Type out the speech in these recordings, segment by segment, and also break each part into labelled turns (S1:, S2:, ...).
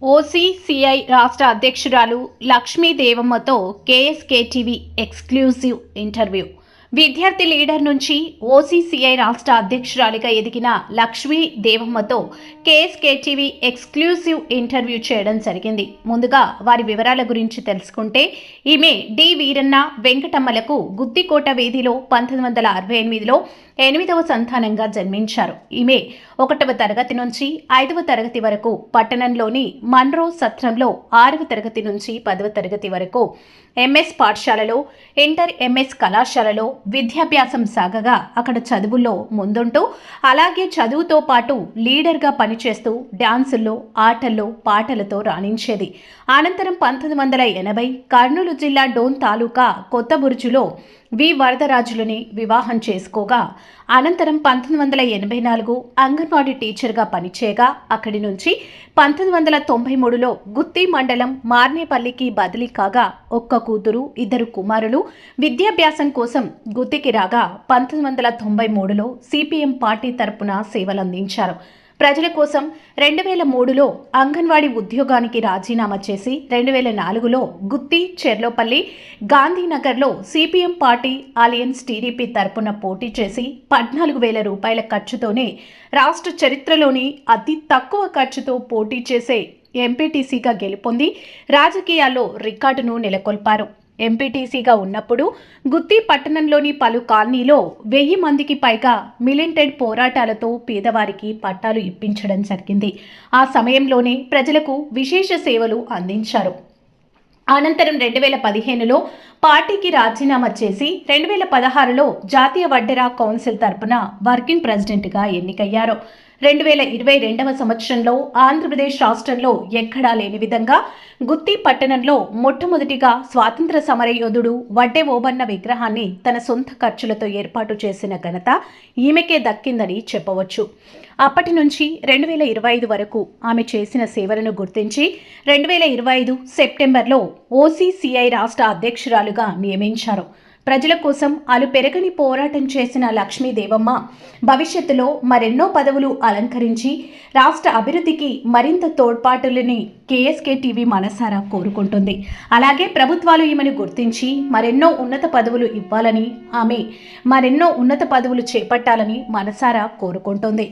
S1: ఓసీసీఐ రాష్ట్ర అధ్యక్షురాలు Lakshmi దేవమ్మతో KSK TV exclusive interview. విద్యార్థి లీడర్ నుంచి ఓసీసీఐ రాష్ట్ర అధ్యక్షురాలిగా ఎదిగిన లక్ష్మీ దేవమ్మతో కేఎస్కేటీవీ ఎక్స్క్లూజివ్ ఇంటర్వ్యూ చేయడం జరిగింది. ముందుగా వారి వివరాల గురించి తెలుసుకుంటే, ఈమె డి వీరన్న వెంకటమ్మలకు గుత్తికోట వీధిలో 1968లో 8వ సంతానంగా జన్మించారు. ఈమె 1వ తరగతి నుంచి 5వ తరగతి వరకు పట్టణంలోని మన్రో సత్రంలో, 6వ తరగతి నుంచి 10వ తరగతి వరకు ఎంఎస్ పాఠశాలలో, ఇంటర్ ఎంఎస్ కళాశాలలో విద్యాభ్యాసం సాగగా అక్కడ చదువుల్లో ముందుంటూ అలాగే చదువుతో పాటు లీడర్గా పనిచేస్తూ డాన్సుల్లో, ఆటల్లో, పాటలతో రాణించేది. అనంతరం 1980 కర్నూలు జిల్లా డోన్ తాలూకా కొత్తబుర్జులో వి వరదరాజులని వివాహం చేసుకోగా, అనంతరం 1984 అంగన్వాడీ టీచర్గా పనిచేయగా అక్కడి నుంచి 1993లో గుత్తి మండలం మార్నేపల్లికి బదిలీ కాగా ఒక్క కూతురు, 2 కుమారులు విద్యాభ్యాసం కోసం గుత్తికి రాగా 1993లో సిపిఎం పార్టీ తరపున సేవలందించారు. ప్రజల కోసం 2003లో అంగన్వాడీ ఉద్యోగానికి రాజీనామా చేసి 2004లో గుత్తి, చెర్లోపల్లి, గాంధీనగర్లో సిపిఎం పార్టీ అలయన్స్ టీడీపీ తరపున పోటీ చేసి 14,000 రూపాయల ఖర్చుతోనే రాష్ట్ర చరిత్రలోని అతి తక్కువ ఖర్చుతో పోటీ చేసే ఎంపీటీసీగా గెలుపొంది రాజకీయాల్లో రికార్డును నెలకొల్పారు. ఎంపీటీసీగా ఉన్నప్పుడు గుత్తి పట్టణంలోని పలు కాలనీలో 1000 మందికి పైగా మిలిటెంట్ పోరాటాలతో పేదవారికి పట్టాలు ఇప్పించడం జరిగింది. ఆ సమయంలోనే ప్రజలకు విశేష సేవలు అందించారు. అనంతరం 2015లో పార్టీకి రాజీనామా చేసి 2016లో జాతీయ వడ్డెర కౌన్సిల్ తరపున వర్కింగ్ ప్రెసిడెంట్గా ఎన్నికయ్యారు. 2022వ సంవత్సరంలో ఆంధ్రప్రదేశ్ రాష్ట్రంలో ఎక్కడా లేని విధంగా గుత్తి పట్టణంలో మొట్టమొదటిగా స్వాతంత్ర సమరయోధుడు వడ్డే ఓబన్న విగ్రహాన్ని తన సొంత ఖర్చులతో ఏర్పాటు చేసిన ఘనత ఈమెకే దక్కిందని చెప్పవచ్చు. అప్పటి నుంచి 2025 వరకు ఆమె చేసిన సేవలను గుర్తించి 2025 సెప్టెంబర్లో ఓసీసీఐ రాష్ట్ర అధ్యక్షురాలుగా నియమించారు. ప్రజల కోసం అలుపెరగని పోరాటం చేసిన లక్ష్మీ దేవమ్మ భవిష్యత్తులో మరెన్నో పదవులు అలంకరించి రాష్ట్ర అభివృద్ధికి మరింత తోడ్పాటులని కేఎస్కేటీవీ మనసారా కోరుకుంటుంది. అలాగే ప్రభుత్వాలు ఈమెను గుర్తించి మరెన్నో ఉన్నత పదవులు ఇవ్వాలని, ఆమె మరెన్నో ఉన్నత పదవులు చేపట్టాలని మనసారా కోరుకుంటుంది.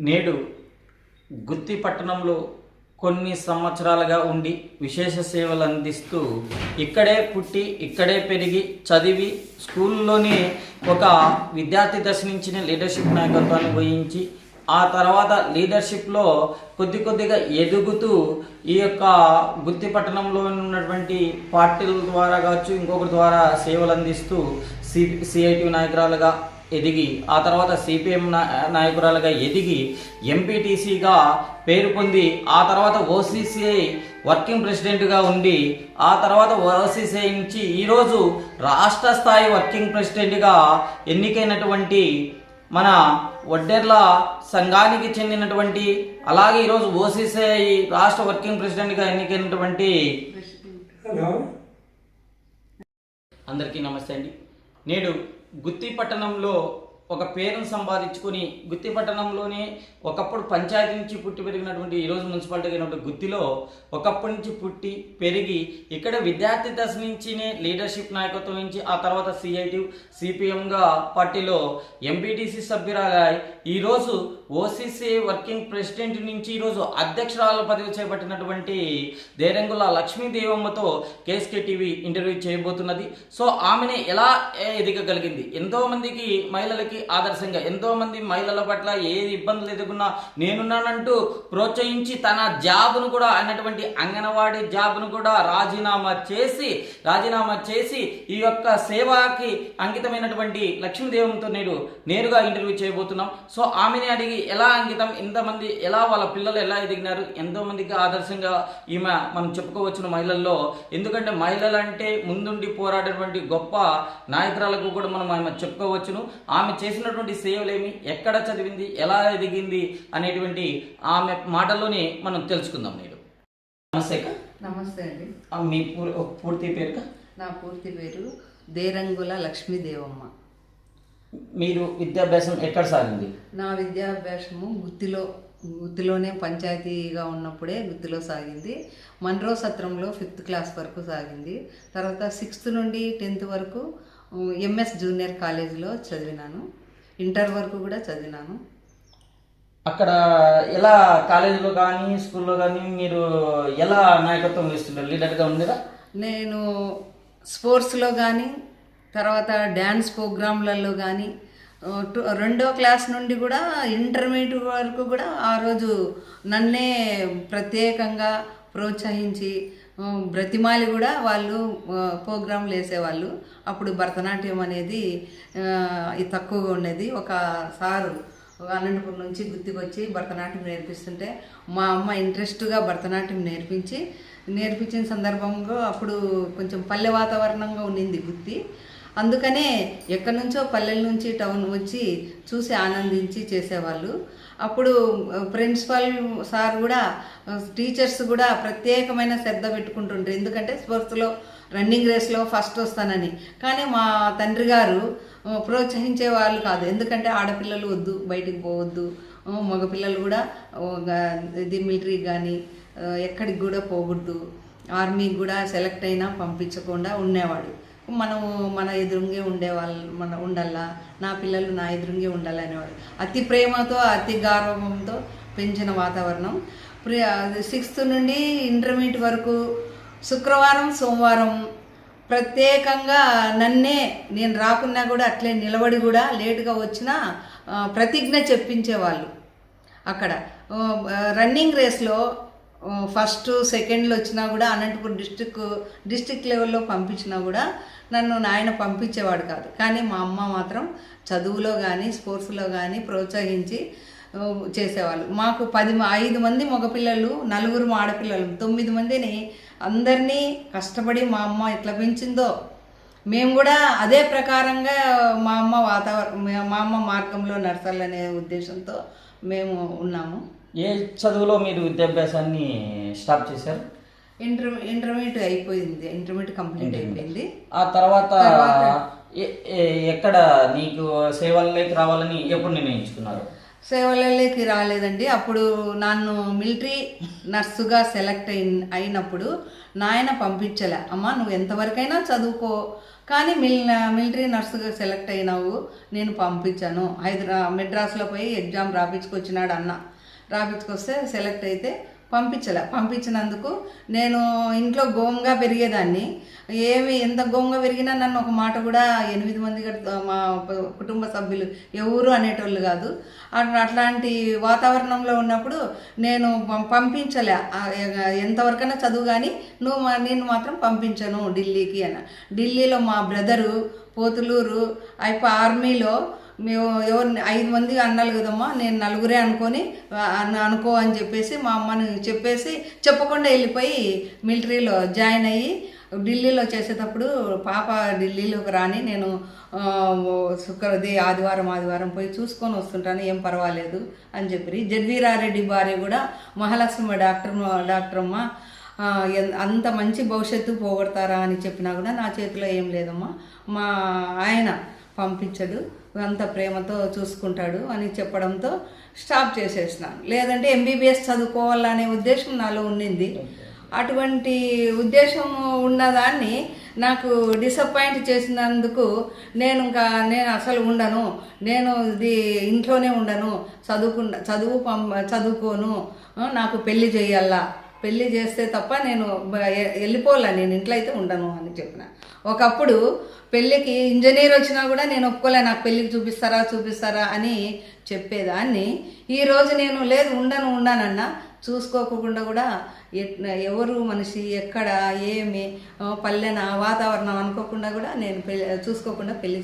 S2: నేడు గుత్తి పట్టణంలో కొన్ని సంవత్సరాలుగా ఉండి విశేష సేవలు అందిస్తూ ఇక్కడే పుట్టి ఇక్కడే పెరిగి చదివి స్కూల్లోనే ఒక విద్యార్థి దశ నుంచి లీడర్షిప్ నాయకత్వాన్ని వహించి ఆ తర్వాత లీడర్షిప్లో కొద్దిగా ఎదుగుతూ ఈ యొక్క గుత్తి పట్టణంలో ఉన్నటువంటి పార్టీల ద్వారా కావచ్చు ఇంకొకరి ద్వారా సేవలు అందిస్తూ సిఐటి నాయకురాలుగా ఎదిగి ఆ తర్వాత సిపిఎం నాయకురాలుగా ఎదిగి ఎంపీటీసీగా పేరు పొంది ఆ తర్వాత ఓసీసీఐ వర్కింగ్ ప్రెసిడెంట్గా ఉండి ఆ తర్వాత ఓసీసీఐ నుంచి ఈరోజు రాష్ట్ర స్థాయి వర్కింగ్ ప్రెసిడెంట్గా ఎన్నికైనటువంటి మన వడ్డెర్ల సంఘానికి చెందినటువంటి అలాగే ఈరోజు ఓసీసీఐ రాష్ట్ర వర్కింగ్ ప్రెసిడెంట్గా ఎన్నికైనటువంటి అందరికీ నమస్తే అండి. నేడు గుత్తి పట్టణంలో ఒక పేరును సంపాదించుకొని గుత్తి పట్టణంలోనే ఒకప్పుడు పంచాయతీ నుంచి పుట్టి పెరిగినటువంటి ఈరోజు మున్సిపాలిటీ అయినటువంటి గుత్తిలో ఒకప్పటి నుంచి పుట్టి పెరిగి ఇక్కడ విద్యార్థి దశ నుంచినే లీడర్షిప్ నాయకత్వం నుంచి ఆ తర్వాత సిఐటి సిపిఎంగా పార్టీలో ఎంపీటీసీ సభ్యురాగా ఈరోజు ఓసీసీ వర్కింగ్ ప్రెసిడెంట్ నుంచి ఈరోజు అధ్యక్షురాల పదవి చేపట్టినటువంటి దేరంగుల లక్ష్మీదేవమ్మతో కేఎస్కే టీవీ ఇంటర్వ్యూ చేయబోతున్నది. సో ఆమెని ఎలా ఎదగగలిగింది, ఎంతోమందికి మహిళలకి ఆదర్శంగా ఎంతోమంది మహిళల పట్ల ఏది ఇబ్బందులు ఎదుగున్నా నేనున్నానంటూ ప్రోత్సహించి తన జాబ్ను కూడా అయినటువంటి అంగన్వాడీ జాబ్ను కూడా రాజీనామా చేసి ఈ యొక్క సేవకి అంకితమైనటువంటి లక్ష్మీదేవంతో నేరుగా ఇంటర్వ్యూ చేయబోతున్నాం. సో ఆమెని అడిగి ఎలా అంకితం, ఎంతమంది ఎలా వాళ్ళ పిల్లలు ఎలా ఎదిగినారు, ఎంతో మందికి ఆదర్శంగా ఈమె మనం చెప్పుకోవచ్చును మహిళల్లో. ఎందుకంటే మహిళలు అంటే ముందుండి పోరాడేటువంటి గొప్ప నాయకురాలకు కూడా మనం ఆమె చెప్పుకోవచ్చును. ఆమె చేసినటువంటి సేవలేమి, ఎక్కడ చదివింది, ఎలా ఎదిగింది అనేటువంటి ఆమె మాటల్లోనే మనం తెలుసుకుందాం. నేడు నమస్తే.
S3: నమస్తే అండి.
S2: మీ పూర్తి పేరు?
S3: నా పూర్తి పేరు దేరంగుల లక్ష్మీదేవమ్మ.
S2: మీరు విద్యాభ్యాసం ఎక్కడ సాగింది?
S3: నా విద్యాభ్యాసము గుత్తిలోనే పంచాయతీగా ఉన్నప్పుడే గుత్తిలో సాగింది. మన్రో సత్రంలో 5th క్లాస్ వరకు సాగింది. తర్వాత 6th నుండి 10th వరకు ఎంఎస్ జూనియర్ కాలేజీలో చదివినాను. ఇంటర్ వరకు కూడా చదివినాను.
S2: అక్కడ ఎలా కాలేజీలో కానీ స్కూల్లో కానీ మీరు ఎలా నాయకత్వం వహిస్తున్నారు, లీడర్గా ఉండేదా?
S3: నేను స్పోర్ట్స్లో కానీ తర్వాత డ్యాన్స్ ప్రోగ్రాంలలో కానీ 2వ క్లాస్ నుండి కూడా ఇంటర్మీడియట్ వరకు కూడా ఆ రోజు నన్నే ప్రత్యేకంగా ప్రోత్సహించి బ్రతిమాలి కూడా వాళ్ళు ప్రోగ్రాంలు వేసేవాళ్ళు. అప్పుడు భరతనాట్యం అనేది తక్కువగా ఉండేది. ఒక సారు అనంతపురం నుంచి గుత్తికి వచ్చి భరతనాట్యం నేర్పిస్తుంటే మా అమ్మ ఇంట్రెస్ట్గా భరతనాట్యం నేర్పించిన సందర్భంగా అప్పుడు కొంచెం పల్లె వాతావరణంగా ఉండింది గుత్తి. అందుకనే ఎక్కడి నుంచో పల్లెల నుంచి టౌన్ వచ్చి చూసి ఆనందించి చేసేవాళ్ళు. అప్పుడు ప్రిన్సిపల్ సార్ కూడా టీచర్స్ కూడా ప్రత్యేకమైన శ్రద్ధ పెట్టుకుంటుంటారు. ఎందుకంటే స్పోర్ట్స్లో రన్నింగ్ రేస్లో ఫస్ట్ వస్తానని. కానీ మా తండ్రి గారు ప్రోత్సహించే వాళ్ళు కాదు. ఎందుకంటే ఆడపిల్లలు వద్దు, బయటికి పోవద్దు, మగపిల్లలు కూడా ఇది మిలిటరీకి కానీ ఎక్కడికి కూడా పోకూడదు, ఆర్మీకి కూడా సెలెక్ట్ అయినా పంపించకుండా ఉండేవాడు. మనము మన ఎదురుంగే ఉండాలా, నా పిల్లలు నా ఎదురుంగే ఉండాలనేవాడు. అతి ప్రేమతో అతి గౌరవంతో పెంచిన వాతావరణం. 6th నుండి ఇంటర్మీడియట్ వరకు శుక్రవారం సోమవారం ప్రత్యేకంగా నేను రాకున్నా కూడా అట్లే నిలబడి కూడా లేటుగా వచ్చినా ప్రతిజ్ఞ చెప్పించేవాళ్ళు. అక్కడ రన్నింగ్ రేస్లో ఫస్ట్ సెకండ్లు వచ్చినా కూడా అనంతపురం డిస్ట్రిక్ట్ లెవెల్లో పంపించినా కూడా నన్ను నాయన పంపించేవాడు కాదు. కానీ మా అమ్మ మాత్రం చదువులో కానీ స్పోర్ట్స్లో కానీ ప్రోత్సహించి చేసేవాళ్ళు. మాకు 5 మంది మగపిల్లలు, 4 ఆడపిల్లలు, 9 మందిని అందరినీ కష్టపడి మా అమ్మ ఎట్లా పెంచిందో మేము కూడా అదే ప్రకారంగా మా అమ్మ మార్గంలో నడచాలనే ఉద్దేశంతో మేము ఉన్నాము.
S2: ఏ చదువులో మీరు విద్యాభ్యాసాన్ని స్టాప్ చేశారు?
S3: ఇంటర్మీడియట్ అయిపోయింది. ఇంటర్మీడియట్ కంప్లీట్ అయిపోయింది.
S2: ఆ తర్వాత ఎక్కడ నీకు సేవల్లోకి రావాలని ఎప్పుడు నిర్ణయించుకున్నారు?
S3: సేవలలోకి రాలేదండి. అప్పుడు నన్ను మిలిటరీ నర్సుగా సెలెక్ట్ అయినప్పుడు నాయన పంపించలే. అమ్మ నువ్వు ఎంతవరకైనా చదువుకో, కానీ మిలిటరీ నర్సుగా సెలెక్ట్ అయినావు, నేను పంపించాను. మెడ్రాస్లో పోయి ఎగ్జామ్ రాపించుకొచ్చినాడు అన్న. రాపించుకొస్తే సెలెక్ట్ అయితే పంపించినందుకు నేను ఇంట్లో గోంగా పెరిగేదాన్ని. ఎంత గోంగా పెరిగినా నన్ను ఒక మాట కూడా 8 మంది మా కుటుంబ సభ్యులు ఎవరు అనేటోళ్ళు కాదు. అట్లాంటి వాతావరణంలో ఉన్నప్పుడు నేను పంపించలే. ఎంతవరకైనా చదువు కానీ నేను మాత్రం పంపించను ఢిల్లీకి అన్న. ఢిల్లీలో మా బ్రదరు పోతులూరు ఆర్మీలో మేము 5 మంది అన్నాలు కదమ్మా, నేను 4 అనుకో అని చెప్పేసి మా అమ్మని చెప్పకుండా వెళ్ళిపోయి మిలిటరీలో జాయిన్ అయ్యి ఢిల్లీలో చేసేటప్పుడు పాప ఢిల్లీలోకి రాని నేను ఆదివారం పోయి చూసుకొని వస్తుంటాను, ఏం పర్వాలేదు అని చెప్పి. జడ్వీరారెడ్డి భార్య కూడా మహాలక్ష్మి డాక్టర్ అమ్మ, అంత మంచి భవిష్యత్తు పోగొడతారా అని చెప్పినా కూడా నా చేతిలో ఏం లేదమ్మా, మా ఆయన పంపించడు, అంత ప్రేమతో చూసుకుంటాడు అని చెప్పడంతో స్టాప్ చేసేసినాను. లేదంటే ఎంబీబీఎస్ చదువుకోవాలనే ఉద్దేశం నాలో ఉండింది. అటువంటి ఉద్దేశం ఉన్నదాన్ని నాకు డిసప్పాయింట్ చేసినందుకు నేను అసలు ఉండను, నేను ఇంట్లోనే ఉండను, చదువుకోను, నాకు పెళ్లి చేయాలా, పెళ్లి చేస్తే తప్ప నేను వెళ్ళిపోవాలా, నేను ఇంట్లో అయితే ఉండను అని చెప్పిన. ఒకప్పుడు పెళ్ళికి ఇంజనీర్ వచ్చినా కూడా నేను ఒప్పుకోలే, నాకు పెళ్ళికి చూపిస్తారా అని చెప్పేదాన్ని. ఈరోజు నేను లేదు ఉండనన్నా చూసుకోకుండా కూడా ఎవరు మనిషి ఎక్కడ ఏమి పల్లెన వాతావరణం అనుకోకుండా కూడా నేను చూసుకోకుండా పెళ్ళి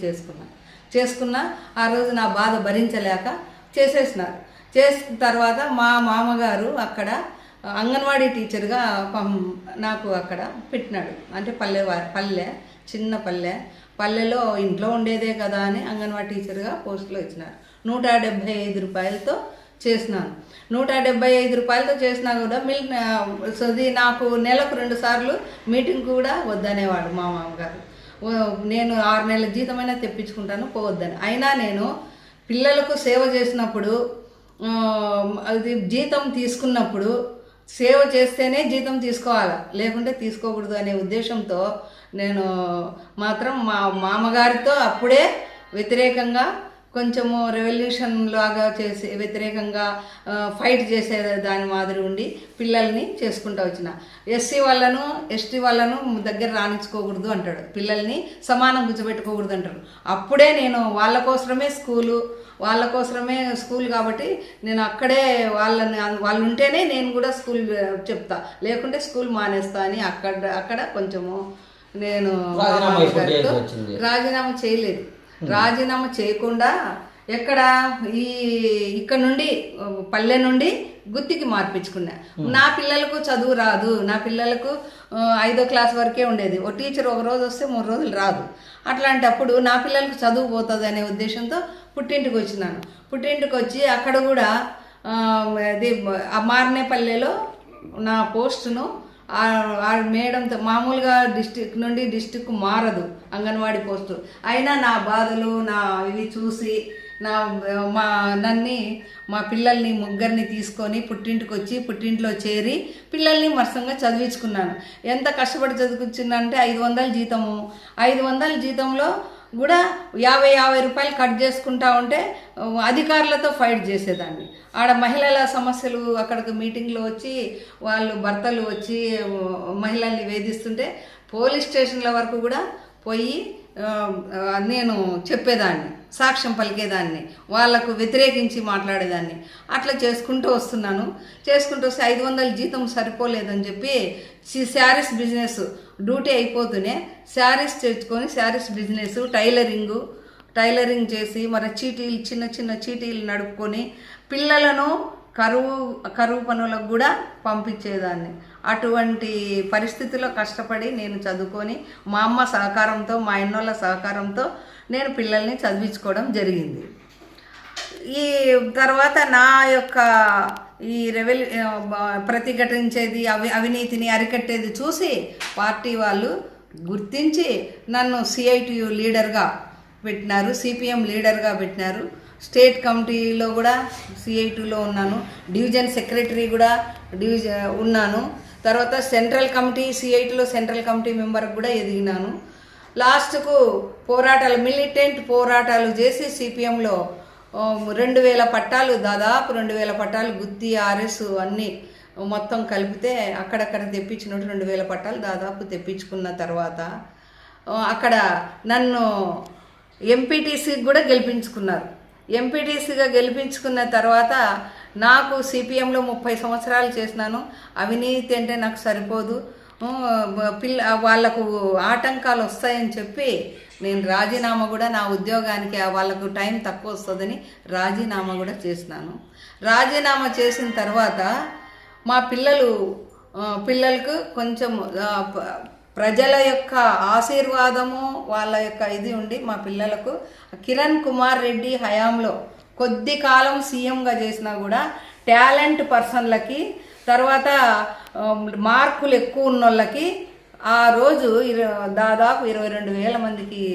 S3: చేసుకున్నా. ఆ రోజు నా బాధ భరించలేక చేసేసినారు. చేసిన తర్వాత మా మామగారు అక్కడ అంగన్వాడీ టీచర్గా నాకు అక్కడ పెట్టినాడు. అంటే చిన్న పల్లెలో ఇంట్లో ఉండేదే కదా అని అంగన్వాడీ టీచర్గా పోస్టులో ఇచ్చినారు. 175 రూపాయలతో చేసినాను. 175 రూపాయలతో చేసినా కూడా నాకు నెలకు 2 సార్లు మీటింగ్ కూడా వద్దనేవాడు మా మామగారు. నేను 6 నెలల జీతమైనా తెప్పించుకుంటాను పోవద్దని. అయినా నేను పిల్లలకు సేవ చేసినప్పుడు అది జీతం తీసుకున్నప్పుడు సేవ చేస్తేనే జీతం తీసుకోవాలి, లేకుంటే తీసుకోకూడదు అనే ఉద్దేశంతో నేను మాత్రం మా మామగారితో అప్పుడే వ్యతిరేకంగా కొంచెము రెవల్యూషన్ లాగా చేసి వ్యతిరేకంగా ఫైట్ చేసే దాని మాదిరి ఉండి పిల్లల్ని చేసుకుంటూ వచ్చిన. ఎస్సీ వాళ్ళను ఎస్టీ వాళ్ళను దగ్గర రాణించుకోకూడదు అంటాడు, పిల్లల్ని సమానం కూర్చోబెట్టుకోకూడదు అంటారు. అప్పుడే నేను వాళ్ళ కోసమే స్కూల్ కాబట్టి నేను అక్కడే వాళ్ళు ఉంటేనే నేను కూడా స్కూల్ చెప్తా, లేకుంటే స్కూల్ మానేస్తా అని అక్కడ కొంచెము నేను రాజీనామా చేయలేదు. రాజీనామా చేయకుండా ఇక్కడ నుండి పల్లె నుండి గుత్తికి మార్పించుకున్నా. నా పిల్లలకు చదువు రాదు, నా పిల్లలకు 5వ క్లాస్ వరకే ఉండేది. ఓ టీచర్ ఒక రోజు వస్తే 3 రోజులు రాదు. అట్లాంటప్పుడు నా పిల్లలకు చదువు పోతుంది అనే ఉద్దేశంతో పుట్టింటికి వచ్చినాను. పుట్టింటికి వచ్చి అక్కడ కూడా మారనేపల్లెలో నా పోస్టును మేడంతో మామూలుగా డిస్టిక్ నుండి డిస్టిక్ మారదు అంగన్వాడీ పోస్టు. అయినా నా బాధలు ఇవి చూసి మా పిల్లల్ని ముగ్గురిని తీసుకొని పుట్టింటికి వచ్చి పుట్టింట్లో చేరి పిల్లల్ని మరసంగా చదివించుకున్నాను. ఎంత కష్టపడి చదివించిందంటే 500 జీతము. 500 జీతంలో కూడా 50 రూపాయలు కట్ చేసుకుంటా ఉంటే అధికారులతో ఫైట్ చేసేదాన్ని. ఆడ మహిళల సమస్యలు అక్కడికి మీటింగ్లో వచ్చి వాళ్ళు భర్తలు వచ్చి మహిళల్ని వేధిస్తుంటే పోలీస్ స్టేషన్ల వరకు కూడా పోయి నేను చెప్పేదాన్ని, సాక్ష్యం పలికేదాన్ని, వాళ్లకు వ్యతిరేకించి మాట్లాడేదాన్ని. అట్లా చేసుకుంటూ వస్తున్నాను. చేసుకుంటూ వస్తే 500 జీతం సరిపోలేదని చెప్పి శారీస్ బిజినెస్ డ్యూటీ అయిపోతూనే శారీస్ తెచ్చుకొని శారీస్ బిజినెస్ టైలరింగ్ చేసి మరి చిన్న చిన్న చీటీలు నడుపుకొని పిల్లలను కరువు పనులకు కూడా పంపించేదాన్ని. అటువంటి పరిస్థితుల్లో కష్టపడి నేను చదువుకొని మా అమ్మ సహకారంతో మా అన్నోళ్ళ సహకారంతో నేను పిల్లల్ని చదివించుకోవడం జరిగింది. ఈ తర్వాత నా యొక్క ఈ ప్రతిఘటించేది అవినీతిని అరికట్టేది చూసి పార్టీ వాళ్ళు గుర్తించి నన్ను CITU లీడర్గా పెట్టినారు, CPM లీడర్గా పెట్టినారు. స్టేట్ కమిటీలో కూడా CITUలో ఉన్నాను, డివిజన్ సెక్రటరీ కూడా ఉన్నాను. తర్వాత సెంట్రల్ కమిటీ CITUలో సెంట్రల్ కమిటీ మెంబర్కి కూడా ఎదిగినాను. లాస్ట్కు పోరాటాలు, మిలిటెంట్ పోరాటాలు చేసి సిపిఎంలో 2000 పట్టాలు, దాదాపు 2000 పట్టాలు గుత్తి ఆర్ఎస్ అన్నీ మొత్తం కలిపితే అక్కడక్కడ తెప్పించినట్టు 2000 పట్టాలు దాదాపు తెప్పించుకున్న తర్వాత అక్కడ నన్ను ఎంపీటీసీకి కూడా గెలిపించుకున్నారు. ఎంపీటీసీగా గెలిపించుకున్న తర్వాత నాకు సిపిఎంలో 30 సంవత్సరాలు చేసినాను. అవినీతి అంటే నాకు సరిపోదు, వాళ్ళకు ఆటంకాలు వస్తాయని చెప్పి నేను రాజీనామా కూడా, నా ఉద్యోగానికి వాళ్ళకు టైం తక్కువ వస్తుందని రాజీనామా కూడా చేసినాను. రాజీనామా చేసిన తర్వాత మా పిల్లలకు కొంచెం ప్రజల యొక్క ఆశీర్వాదము, వాళ్ళ యొక్క ఇది ఉండి మా పిల్లలకు కిరణ్ కుమార్ రెడ్డి హయాంలో కొద్ది కాలం సీఎంగా చేసినా కూడా టాలెంట్ పర్సన్లకి, తర్వాత మార్కులు ఎక్కువ ఉన్న వాళ్ళకి ఆ రోజు దాదాపు 22,000 మందికి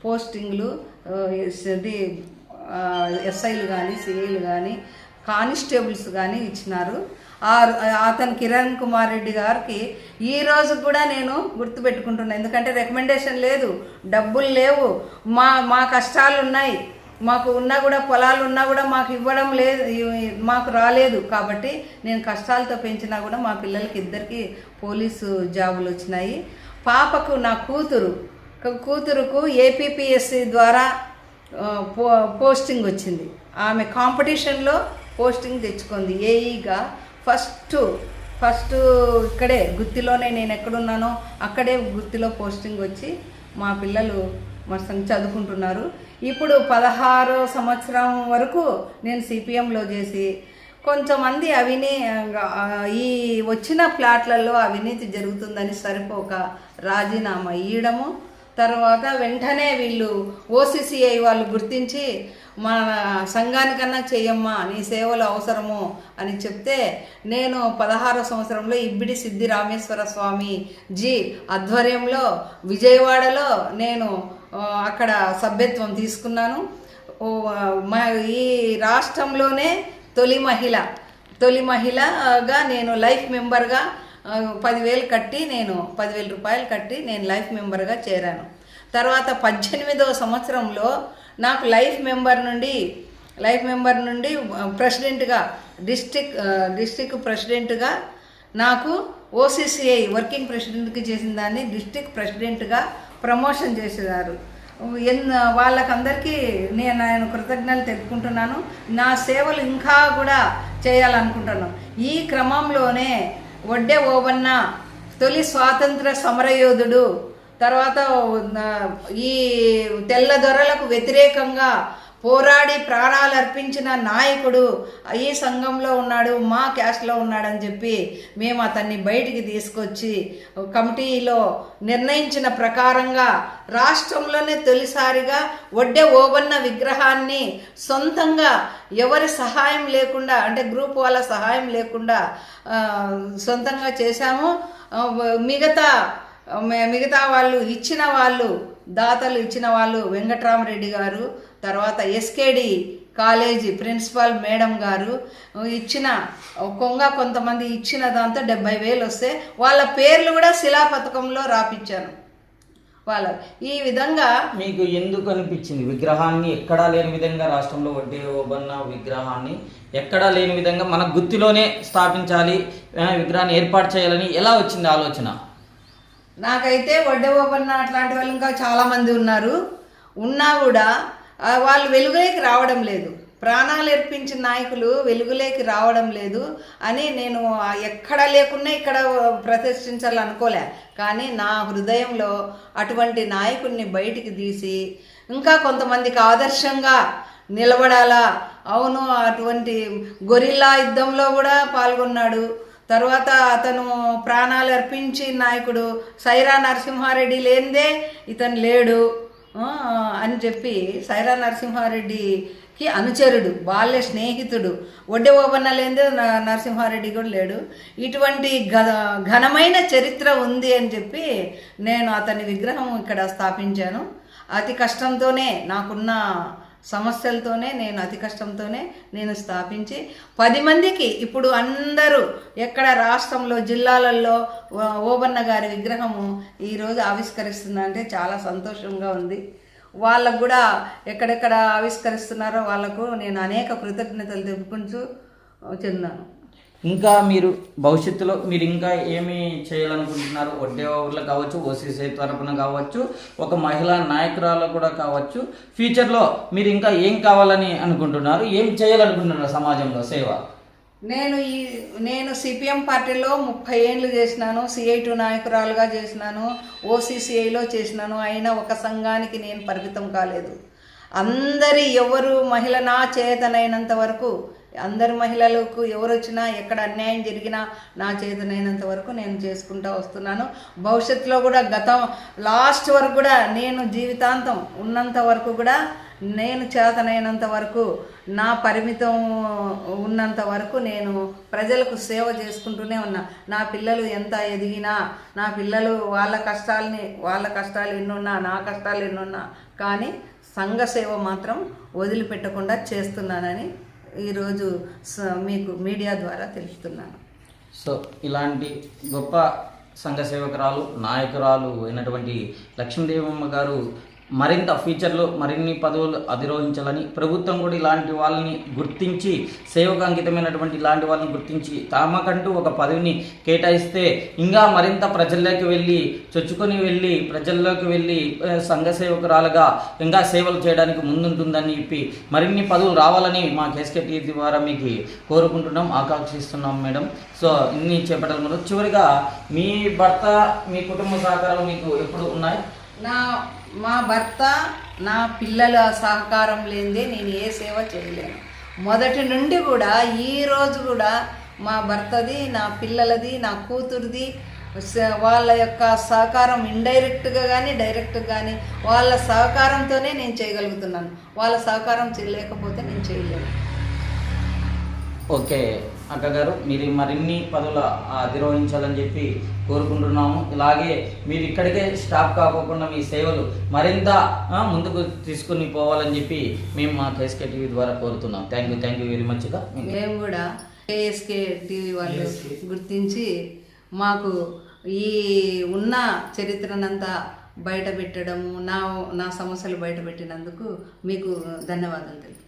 S3: పోస్టింగ్లు, ఎస్ఐలు కానీ, సిఐలు కానీ, కానిస్టేబుల్స్ కానీ ఇచ్చినారు. అతను కిరణ్ కుమార్ రెడ్డి గారికి ఈ రోజు కూడా నేను గుర్తుపెట్టుకుంటున్నాను. ఎందుకంటే రికమెండేషన్ లేదు, డబ్బులు లేవు, మా కష్టాలు ఉన్నాయి, మాకు ఉన్నా కూడా పొలాలు ఉన్నా కూడా మాకు ఇవ్వడం లేదు, మాకు రాలేదు. కాబట్టి నేను కష్టాలతో పెంచినా కూడా మా పిల్లలకి ఇద్దరికి పోలీసు జాబులు వచ్చినాయి. పాపకు, నా కూతురుకు ఏపీపీఎస్సి ద్వారా పోస్టింగ్ వచ్చింది. ఆమె కాంపిటీషన్లో పోస్టింగ్ తెచ్చుకుంది ఏఈగా. ఫస్ట్ ఇక్కడే గుత్తిలోనే, నేను ఎక్కడున్నానో అక్కడే గుత్తిలో పోస్టింగ్ వచ్చి మా పిల్లలు మస్తు చదువుకుంటున్నారు. ఇప్పుడు 16వ సంవత్సరం వరకు నేను సిపిఎంలో చేసి కొంతమంది ఈ వచ్చిన ప్లాట్లలో అవినీతి జరుగుతుందని సరిపోక రాజీనామా ఇవ్వడము, తర్వాత వెంటనే వీళ్ళు ఓసీసీఐ వాళ్ళు గుర్తించి మన సంఘానికన్నా చెయ్యమ్మా, నీ సేవలు అవసరము అని చెప్తే నేను 16వ సంవత్సరంలో ఇబ్బిడి సిద్ధి రామేశ్వర స్వామి జీ ఆధ్వర్యంలో విజయవాడలో నేను అక్కడ సభ్యత్వం తీసుకున్నాను. ఈ రాష్ట్రంలోనే తొలి మహిళగా నేను లైఫ్ మెంబర్గా 10,000 కట్టి, నేను 10,000 రూపాయలు కట్టి నేను లైఫ్ మెంబర్గా చేరాను. తర్వాత 18వ సంవత్సరంలో నాకు లైఫ్ మెంబర్ నుండి ప్రెసిడెంట్గా, డిస్ట్రిక్ట్ ప్రెసిడెంట్గా నాకు ఓసీసీఐ వర్కింగ్ ప్రెసిడెంట్కి చేసిన దాన్ని డిస్ట్రిక్ట్ ప్రెసిడెంట్గా ప్రమోషన్ చేసేవారు. వాళ్ళకందరికీ నేను కృతజ్ఞతలు తెలుపుకుంటున్నాను. నా సేవలు ఇంకా కూడా చేయాలనుకుంటున్నాను. ఈ క్రమంలోనే వడ్డే ఓబన్న తొలి స్వాతంత్ర సమరయోధుడు, తర్వాత ఈ తెల్లదొరలకు వ్యతిరేకంగా పోరాడి ప్రాణాలు అర్పించిన నాయకుడు ఈ సంఘంలో ఉన్నాడు, మా క్యాస్ట్లో ఉన్నాడని చెప్పి మేము అతన్ని బయటికి తీసుకొచ్చి కమిటీలో నిర్ణయించిన ప్రకారంగా రాష్ట్రంలోనే తొలిసారిగా వడ్డే ఓబన్న విగ్రహాన్ని సొంతంగా ఎవరి సహాయం లేకుండా, అంటే గ్రూప్ వాళ్ళ సహాయం లేకుండా సొంతంగా చేశాము. మిగతా వాళ్ళు దాతలు ఇచ్చిన వాళ్ళు వెంకట్రామరెడ్డి గారు, తర్వాత ఎస్కేడి కాలేజీ ప్రిన్సిపాల్ మేడం గారు ఇచ్చిన కొంతమంది ఇచ్చిన దాంతో 70,000 వస్తే వాళ్ళ పేర్లు కూడా శిలాపథకంలో రాపించాను. ఈ విధంగా
S2: మీకు ఎందుకు అనిపించింది విగ్రహాన్ని ఎక్కడా లేని విధంగా, రాష్ట్రంలో వడ్డే ఓబన్న విగ్రహాన్ని ఎక్కడా లేని విధంగా మన గుత్తిలోనే స్థాపించాలి, విగ్రహాన్ని ఏర్పాటు చేయాలని ఎలా వచ్చింది ఆలోచన?
S3: నాకైతే వడ్డే ఓబన్న అట్లాంటి వాళ్ళు ఇంకా చాలామంది ఉన్నా కూడా వాళ్ళు వెలుగులోకి రావడం లేదు, ప్రాణాలు అర్పించిన నాయకులు వెలుగులోకి రావడం లేదు అని నేను ఎక్కడ లేకున్నా ఇక్కడ ప్రతిష్ఠించాలనుకోలే. కానీ నా హృదయంలో అటువంటి నాయకుడిని బయటికి తీసి ఇంకా కొంతమందికి ఆదర్శంగా నిలబడాలా. అవును, అటువంటి గొరిల్లా యుద్ధంలో కూడా పాల్గొన్నాడు. తర్వాత అతను ప్రాణాలు అర్పించి నాయకుడు. సైరా నరసింహారెడ్డి లేనిదే ఇతను లేడు అని చెప్పి సైరా నరసింహారెడ్డికి అనుచరుడు, బాల్య స్నేహితుడు. వడ్డే ఓబన్న లేనిదే నరసింహారెడ్డి కూడా లేడు. ఇటువంటి ఘనమైన చరిత్ర ఉంది అని చెప్పి నేను అతని విగ్రహం ఇక్కడ స్థాపించాను. అతి కష్టంతోనే నాకున్న సమస్యలతోనే నేను అతి కష్టంతోనే నేను స్థాపించి 10 మందికి ఇప్పుడు అందరూ ఎక్కడ రాష్ట్రంలో జిల్లాలలో ఓబన్న గారి విగ్రహము ఈరోజు ఆవిష్కరిస్తుందంటే చాలా సంతోషంగా ఉంది. వాళ్ళకు కూడా ఎక్కడెక్కడ ఆవిష్కరిస్తున్నారో వాళ్ళకు నేను అనేక కృతజ్ఞతలు తెలుపుకుంటూ చెందాను.
S2: ఇంకా మీరు భవిష్యత్తులో మీరు ఇంకా ఏమి చేయాలనుకుంటున్నారు? వడ్డేవాళ్ళ కావచ్చు, ఓసీసీ తరపున కావచ్చు, ఒక మహిళా నాయకురాలు కూడా కావచ్చు, ఫ్యూచర్లో మీరు ఇంకా ఏం కావాలని అనుకుంటున్నారు? ఏం చేయాలనుకుంటున్నారు సమాజంలో సేవ?
S3: నేను సిపిఎం పార్టీలో 30 ఏళ్ళు చేసినాను, CI2 నాయకురాలుగా చేసినాను, OCCIలో చేసినాను. అయినా ఒక సంఘానికి నేను పరిమితం కాలేదు. ఎవరు మహిళ నా చేతనైనంత వరకు, అందరు మహిళలకు ఎవరు వచ్చినా ఎక్కడ అన్యాయం జరిగినా నా చేతనైనంత వరకు నేను చేసుకుంటూ వస్తున్నాను. భవిష్యత్తులో కూడా లాస్ట్ వరకు కూడా నేను జీవితాంతం ఉన్నంత వరకు కూడా నేను చేతనైనంత వరకు నా పరిమితం ఉన్నంత వరకు నేను ప్రజలకు సేవ చేసుకుంటూనే ఉన్నా. నా పిల్లలు ఎంత ఎదిగినా, నా పిల్లలు వాళ్ళ కష్టాలు ఎన్నున్నా, నా కష్టాలు ఎన్నున్నా కానీ సంఘ సేవ మాత్రం వదిలిపెట్టకుండా చేస్తున్నానని ఈరోజు మీకు మీడియా ద్వారా తెలుపుతున్నాను.
S2: సో ఇలాంటి గొప్ప సంఘ సేవకురాలు, నాయకురాలు అయినటువంటి లక్ష్మీదేవమ్మ గారు మరింత ఫ్యూచర్లో మరిన్ని పదవులు అధిరోహించాలని, ప్రభుత్వం కూడా ఇలాంటి వాళ్ళని గుర్తించి, సేవకు అంకితమైనటువంటి ఇలాంటి వాళ్ళని గుర్తించి తమకంటూ ఒక పదవిని కేటాయిస్తే ఇంకా మరింత ప్రజల్లోకి వెళ్ళి, చొచ్చుకొని వెళ్ళి, ప్రజల్లోకి వెళ్ళి సంఘ సేవకురాలుగా ఇంకా సేవలు చేయడానికి ముందుంటుందని చెప్పి మరిన్ని పదవులు రావాలని మా కేఎస్కే ద్వారా మీకు కోరుకుంటున్నాం, ఆకాంక్షిస్తున్నాం మేడం. సో ఇన్ని చేపట్టాలి. చివరిగా మీ భర్త, మీ కుటుంబ సహకారం మీకు ఎప్పుడు ఉన్నాయి?
S3: మా భర్త, నా పిల్లల సహకారం లేనిదే నేను ఏ సేవ చేయలేను. మొదటి నుండి కూడా ఈరోజు కూడా మా భర్తది, నా పిల్లలది, నా కూతురిది వాళ్ళ యొక్క సహకారం ఇండైరెక్ట్గా కానీ డైరెక్ట్గా కానీ వాళ్ళ సహకారంతోనే నేను చేయగలుగుతున్నాను. వాళ్ళ సహకారం లేకపోతే నేను చేయలేను.
S2: ఓకే అక్కగారు, మీరు మరిన్ని పదవులు అధిరోహించాలని చెప్పి కోరుకుంటున్నాము. ఇలాగే మీరు ఇక్కడికే స్టాప్ కాకోకుండా మీ సేవలు మరింత ముందుకు తీసుకుని పోవాలని చెప్పి మేము మా కేఎస్కే టీవీ ద్వారా కోరుతున్నాం. థ్యాంక్ యూ వెరీ మచ్గా.
S3: మేము కూడా కేఎస్కే టీవీ వాళ్ళు గుర్తించి మాకు ఈ ఉన్న చరిత్రనంతా బయట పెట్టడము, నా సమస్యలు బయట పెట్టినందుకు మీకు ధన్యవాదాలు తెలుపు.